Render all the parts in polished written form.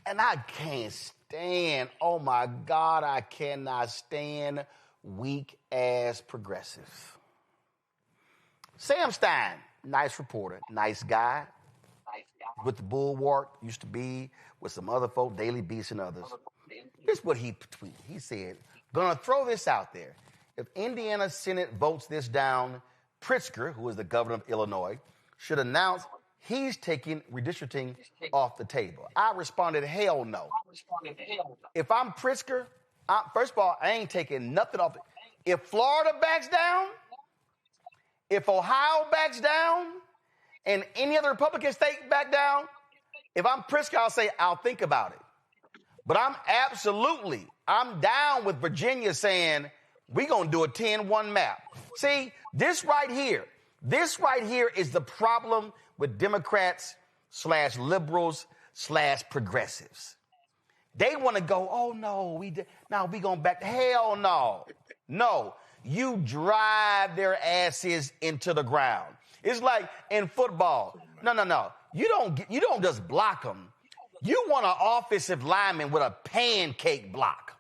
And I can't stand, oh my God, I cannot stand weak-ass progressives. Sam Stein, nice reporter, nice guy. With the Bulwark, used to be with some other folk, Daily Beast and others. Here's what he tweeted. He said, gonna throw this out there. If Indiana Senate votes this down, Pritzker, who is the governor of Illinois, should announce he's taking redistricting off the table. I responded, hell no. If I'm Pritzker, first of all, I ain't taking nothing off. If Florida backs down, if Ohio backs down, and any other Republican state back down, if I'm Pritzker, I'll say, I'll think about it. But I'm down with Virginia saying, we're going to do a 10-1 map. See, this right here is the problem with Democrats/liberals/progressives. They want to go, oh, no, we going back. Hell no. No, you drive their asses into the ground. It's like in football. No. You don't just block them. You want an offensive lineman with a pancake block.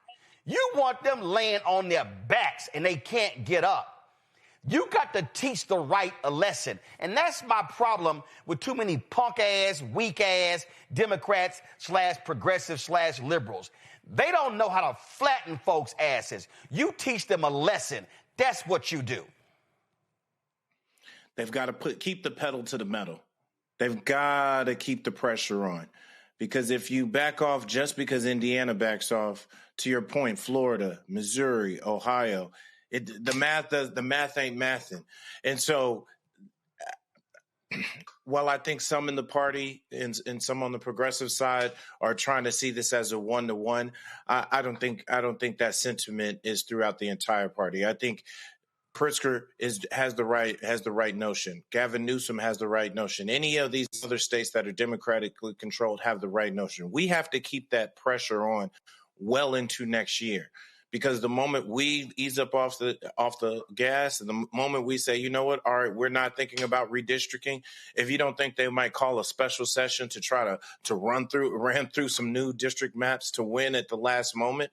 You want them laying on their backs and they can't get up. You got to teach the right a lesson. And that's my problem with too many punk-ass, weak-ass Democrats/progressives/liberals. They don't know how to flatten folks' asses. You teach them a lesson. That's what you do. They've got to keep the pedal to the metal. They've got to keep the pressure on. Because if you back off just because Indiana backs off, to your point, Florida, Missouri, Ohio, the math ain't mathing. And so while I think some in the party and some on the progressive side are trying to see this as a 1-to-1, I don't think that sentiment is throughout the entire party. I think Pritzker has the right notion. Gavin Newsom has the right notion. Any of these other states that are democratically controlled have the right notion. We have to keep that pressure on well into next year, because the moment we ease up off the gas, and the moment we say, you know what, all right, we're not thinking about redistricting. If you don't think they might call a special session to try to ran through some new district maps to win at the last moment,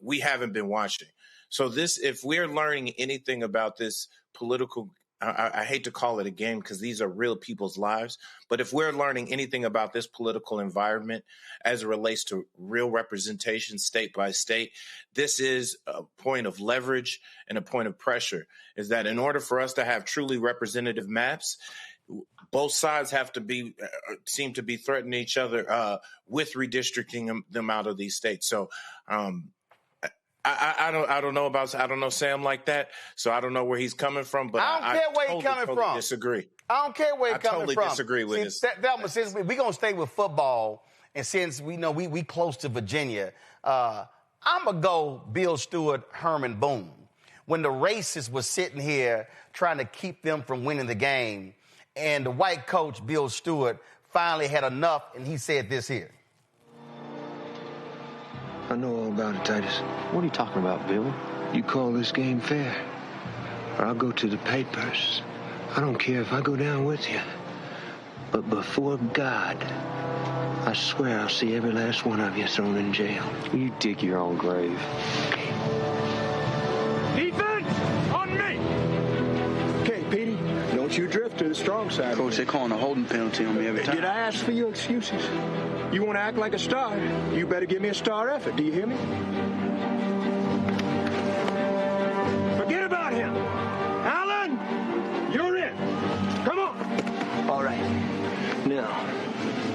we haven't been watching. So if we're learning anything about this political, I hate to call it a game because these are real people's lives, but if we're learning anything about this political environment as it relates to real representation state by state, this is a point of leverage and a point of pressure, is that in order for us to have truly representative maps, both sides have to seem to be threatening each other with redistricting them out of these states. So, I don't know Sam like that, so I don't know where he's coming from. But I don't care where he's coming from. Disagree. I don't care where he's coming from. I totally disagree with this. Thelma, since we're gonna stay with football, and since we know we close to Virginia, I'm gonna go Bill Stewart, Herman Boone. When the racists was sitting here trying to keep them from winning the game, and the white coach Bill Stewart finally had enough, and he said this here. I know all about it, Titus. What are you talking about, Bill? You call this game fair, or I'll go to the papers. I don't care if I go down with you. But before God, I swear I'll see every last one of you thrown in jail. You dig your own grave. Defense on me! Okay, Petey, don't you drift to the strong side. Coach, they're calling a holding penalty on me every time. Did I ask for your excuses? You want to act like a star? You better give me a star effort. Do you hear me? Forget about him. Alan, you're in. Come on. All right. Now,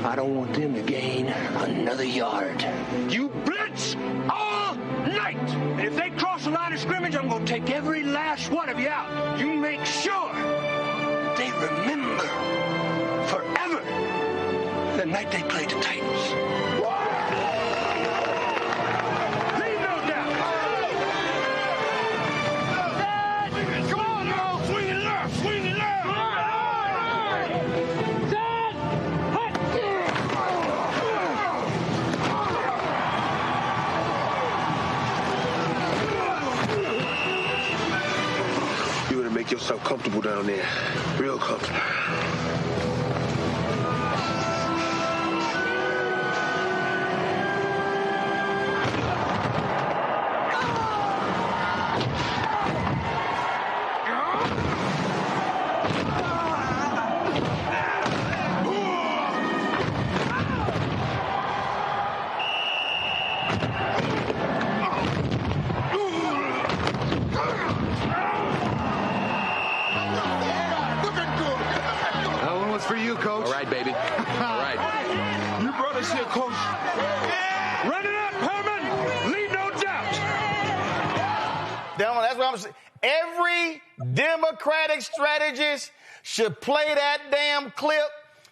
I don't want them to gain another yard. You blitz all night. And if they cross the line of scrimmage, I'm going to take every last one of you out. You make sure they remember forever the night they played the Titans. Leave no doubt. Come on, now. Swing it left. Swing it left. Dad! You want to make yourself comfortable down there. Real comfortable. Let's hear coach. Run it up, Herman. Leave no doubt. That's what I'm saying. Every Democratic strategist should play that damn clip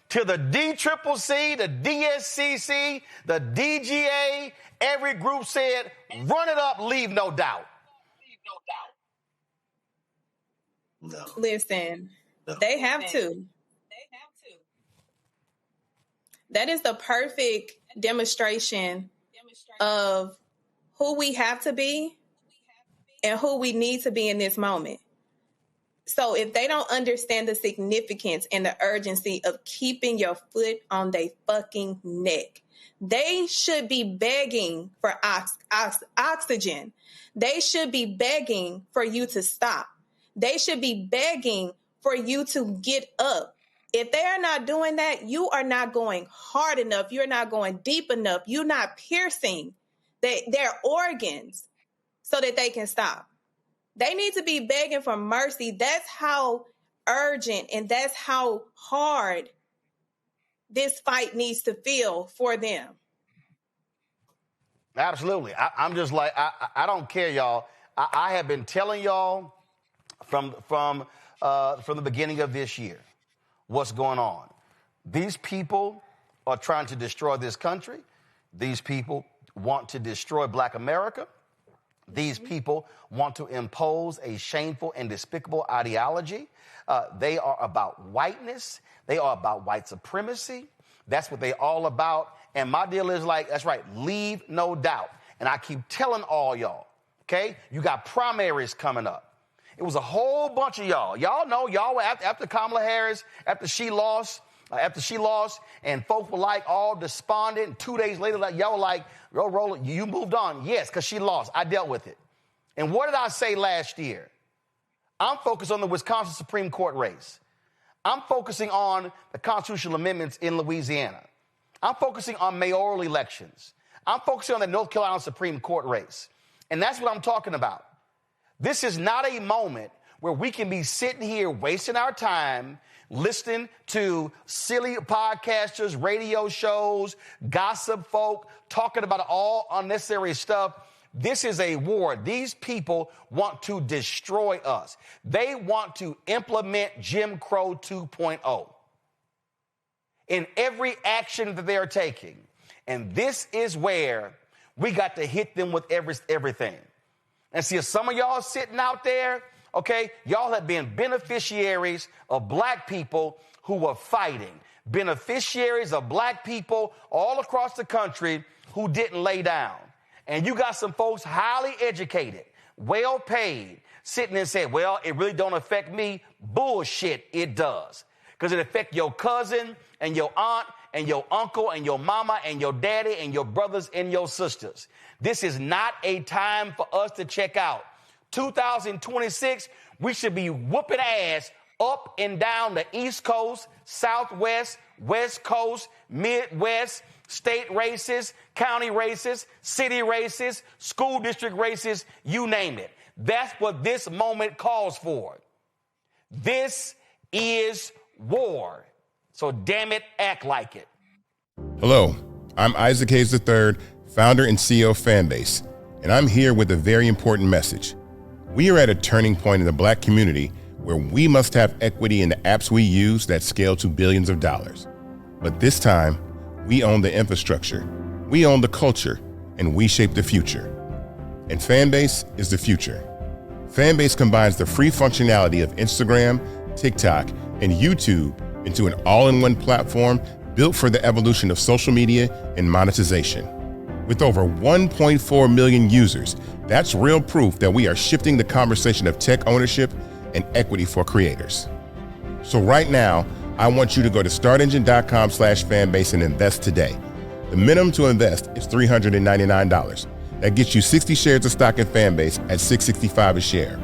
to the DCCC, the DSCC, the DGA. Every group said, run it up, leave no doubt. No. Listen, No. they have to. That is the perfect demonstration of who we have to be and who we need to be in this moment. So if they don't understand the significance and the urgency of keeping your foot on their fucking neck, they should be begging for oxygen. They should be begging for you to stop. They should be begging for you to get up. If they are not doing that, you are not going hard enough. You're not going deep enough. You're not piercing their organs so that they can stop. They need to be begging for mercy. That's how urgent and that's how hard this fight needs to feel for them. Absolutely. I'm just like, I don't care, y'all. I have been telling y'all from the beginning of this year what's going on. These people are trying to destroy this country. These people want to destroy Black America. These people want to impose a shameful and despicable ideology. They are about whiteness. They are about white supremacy. That's what they all about. And my deal is like, that's right, leave no doubt. And I keep telling all y'all, okay, you got primaries coming up. It was a whole bunch of y'all. Y'all know, y'all were after Kamala Harris, after she lost, and folks were like all despondent. And 2 days later, y'all were like, yo, Roland, you moved on. Yes, because she lost. I dealt with it. And what did I say last year? I'm focused on the Wisconsin Supreme Court race. I'm focusing on the constitutional amendments in Louisiana. I'm focusing on mayoral elections. I'm focusing on the North Carolina Supreme Court race. And that's what I'm talking about. This is not a moment where we can be sitting here wasting our time listening to silly podcasters, radio shows, gossip folk, talking about all unnecessary stuff. This is a war. These people want to destroy us. They want to implement Jim Crow 2.0 in every action that they are taking. And this is where we got to hit them with everything. And see, some of y'all sitting out there, okay, y'all have been beneficiaries of Black people who were fighting, beneficiaries of Black people all across the country who didn't lay down. And you got some folks highly educated, well paid, sitting and saying, well, it really don't affect me. Bullshit, it does. Because it affects your cousin and your aunt and your uncle and your mama and your daddy and your brothers and your sisters. This is not a time for us to check out. 2026, we should be whooping ass up and down the East Coast, Southwest, West Coast, Midwest, state races, county races, city races, school district races, you name it. That's what this moment calls for. This is war. So damn it, act like it. Hello, I'm Isaac Hayes III, founder and CEO of Fanbase, and I'm here with a very important message. We are at a turning point in the Black community where we must have equity in the apps we use that scale to billions of dollars. But this time, we own the infrastructure, we own the culture, and we shape the future. And Fanbase is the future. Fanbase combines the free functionality of Instagram, TikTok, and YouTube into an all-in-one platform built for the evolution of social media and monetization. With over 1.4 million users, that's real proof that we are shifting the conversation of tech ownership and equity for creators. So right now, I want you to go to startengine.com/fanbase and invest today. The minimum to invest is $399. That gets you 60 shares of stock in Fanbase at $665 a share.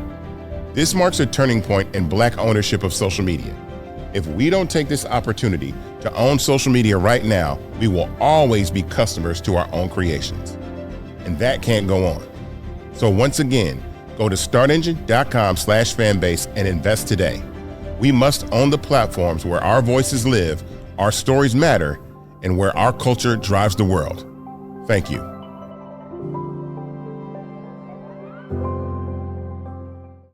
This marks a turning point in Black ownership of social media. If we don't take this opportunity to own social media right now, we will always be customers to our own creations. And that can't go on. So once again, go to startengine.com/fanbase and invest today. We must own the platforms where our voices live, our stories matter, and where our culture drives the world. Thank you.